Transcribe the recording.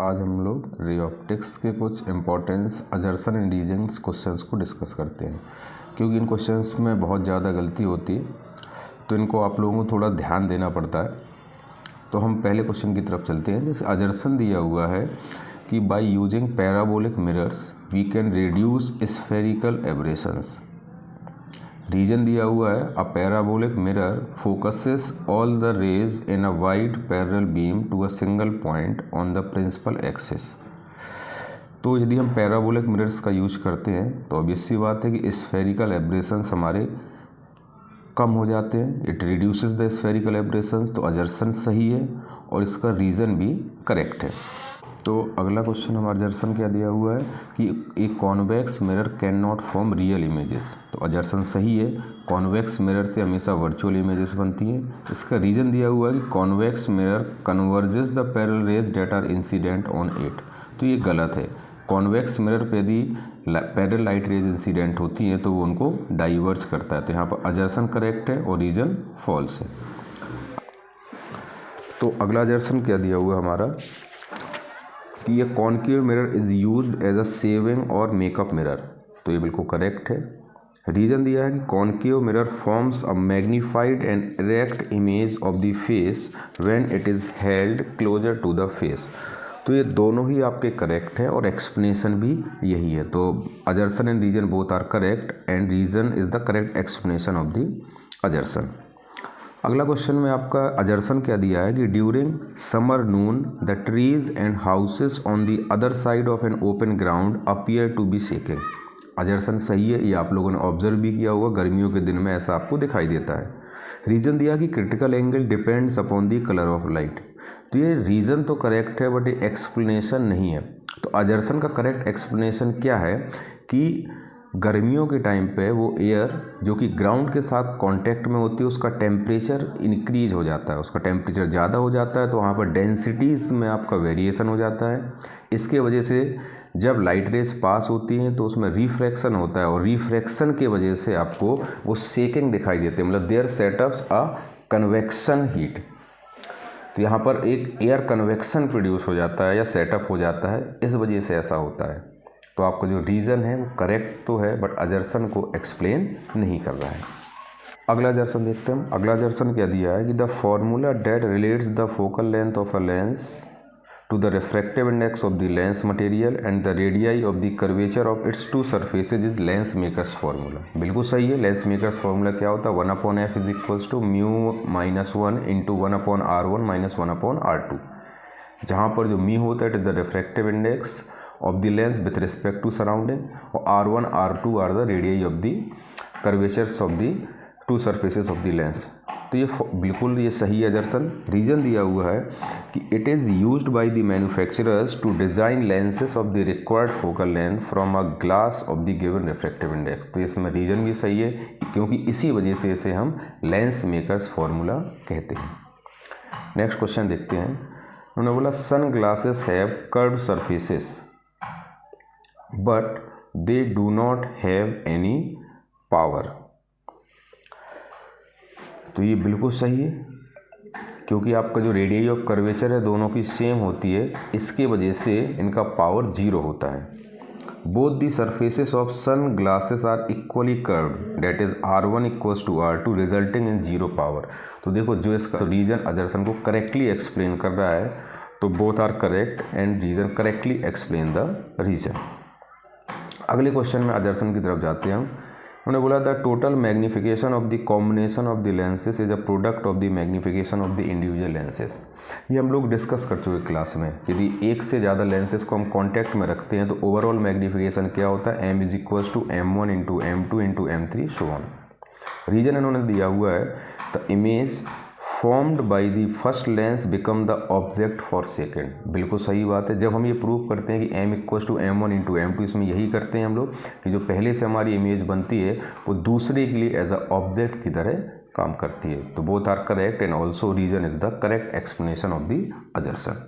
आज हम लोग रे ऑप्टिक्स के कुछ इम्पोर्टेंस अजर्सन एंड रीजंस क्वेश्चंस को डिस्कस करते हैं। क्योंकि इन क्वेश्चंस में बहुत ज़्यादा गलती होती है तो इनको आप लोगों को थोड़ा ध्यान देना पड़ता है। तो हम पहले क्वेश्चन की तरफ चलते हैं। जैसे अजर्सन दिया हुआ है कि by using parabolic mirrors we can reduce spherical aberrations. Reason दिया हुआ है a parabolic mirror focuses all the rays in a wide parallel beam to a single point on the principal axis. तो यदि हम पैराबोलिक मिरर्स का use करते हैं तो ऑब्वियस सी बात है कि स्फेरिकल एब्रेशंस हमारे कम हो जाते हैं। It reduces the spherical aberrations. तो अजर्सन सही है और इसका रीज़न भी करेक्ट है। तो अगला क्वेश्चन हमारा अजर्सन क्या दिया हुआ है कि एक convex mirror can not form real images. तो अजर्सन सही है, कॉन्वेक्स मिरर से हमेशा वर्चुअल इमेजेस बनती हैं। इसका रीज़न दिया हुआ है कि convex mirror converges the parallel rays that are incident on it. तो ये गलत है। कॉन्वेक्स मिरर पे यदि पैरेलल लाइट रेज इंसिडेंट होती हैं तो वो उनको डाइवर्ज करता है। तो यहाँ पर अजर्सन करेक्ट है और रीज़न फॉल्स है। तो अगला अजर्सन क्या दिया हुआ है हमारा कि ये concave mirror is used as a shaving और मेकअप मिरर। तो ये बिल्कुल करेक्ट है। रीज़न दिया है कि concave mirror forms a magnified and erect image of the face when it is held closer to the face. तो ये दोनों ही आपके करेक्ट हैं और एक्सप्लेनेशन भी यही है। तो assertion and reason both are correct and reason is the correct explanation of the assertion. अगला क्वेश्चन में आपका अजर्सन क्या दिया है कि during summer noon the trees and houses on the other side of an open ground appear to be shaking. Assertion सही है, ये आप लोगों ने ऑब्जर्व भी किया होगा, गर्मियों के दिन में ऐसा आपको दिखाई देता है। रीज़न दिया कि critical angle depends upon the colour of light. तो ये रीज़न तो करेक्ट है बट ये एक्सप्लेनेशन नहीं है। तो अजर्सन का करेक्ट एक्सप्लेनेशन क्या है कि गर्मियों के टाइम पे वो एयर जो कि ग्राउंड के साथ कांटेक्ट में होती है उसका टेम्परेचर इंक्रीज हो जाता है, उसका टेम्परेचर ज़्यादा हो जाता है तो वहाँ पर डेंसिटीज़ में आपका वेरिएशन हो जाता है। इसके वजह से जब लाइट रेज पास होती हैं तो उसमें रिफ्रैक्शन होता है और रिफ्रैक्शन के वजह से आपको वो सेकिंग दिखाई देते हैं, मतलब there setups a convection heat. तो यहाँ पर एक एयर कन्वेक्शन प्रोड्यूस हो जाता है या सेटअप हो जाता है, इस वजह से ऐसा होता है। तो आपका जो रीज़न है वो करेक्ट तो है बट अजर्सन को एक्सप्लेन नहीं कर रहा है। अगला अजर्सन देखते हैं। अगला अजर्सन क्या दिया है कि the formula that relates the focal length of a lens to the refractive index of the lens material and the radii of the curvature of its two surfaces is lens makers formula. बिल्कुल सही है। Lens makers formula क्या होता है 1/f is equals to μ-1 into 1/r1 minus 1/r2। जहाँ पर जो मी होता है it is the refractive index of the lens with respect to surrounding और R1 R2 are the radii of the curvatures of the two surfaces of the lens। तो ये बिल्कुल ये सही है अजर्सन। रीज़न दिया हुआ है कि it is used by the manufacturers to design lenses of the required focal length from a glass of the given refractive index। तो इसमें रीज़न भी सही है क्योंकि इसी वजह से इसे हम लेंस मेकर्स फार्मूला कहते हैं। नेक्स्ट क्वेश्चन देखते हैं। उन्होंने बोला sunglasses have curved surfaces but they do not have any power। तो ये बिल्कुल सही है क्योंकि आपका जो रेडियस ऑफ कर्वेचर है दोनों की सेम होती है, इसके वजह से इनका पावर 0 होता है। Both the surfaces of sunglasses are equally curved that is R1 equals to R2 resulting in 0 power. तो देखो जो इसका तो रीजन अजर्सन को करेक्टली एक्सप्लेन कर रहा है, तो both are correct and reason correctly explain the reason. अगले क्वेश्चन में अजर्सन की तरफ जाते हैं हम। उन्होंने बोला the total magnification of the combination of the lenses is a product of the magnification of the individual lenses. ये हम लोग डिस्कस कर चुके क्लास में। यदि एक से ज़्यादा लेंसेज को हम कॉन्टैक्ट में रखते हैं तो ओवरऑल मैग्नीफिकेशन क्या होता है m is equals to m1 into m2 into m3 so on. Reason इन्होंने दिया हुआ है the image formed by the first lens become the object for second. बिल्कुल सही बात है। जब हम ये प्रूव करते हैं कि m equals to m1 into m2, इसमें यही करते हैं हम लोग कि जो पहले से हमारी इमेज बनती है वो दूसरे के लिए एज अ ऑब्जेक्ट की तरह काम करती है। तो both are correct and also reason is the correct explanation of the अजर्सन।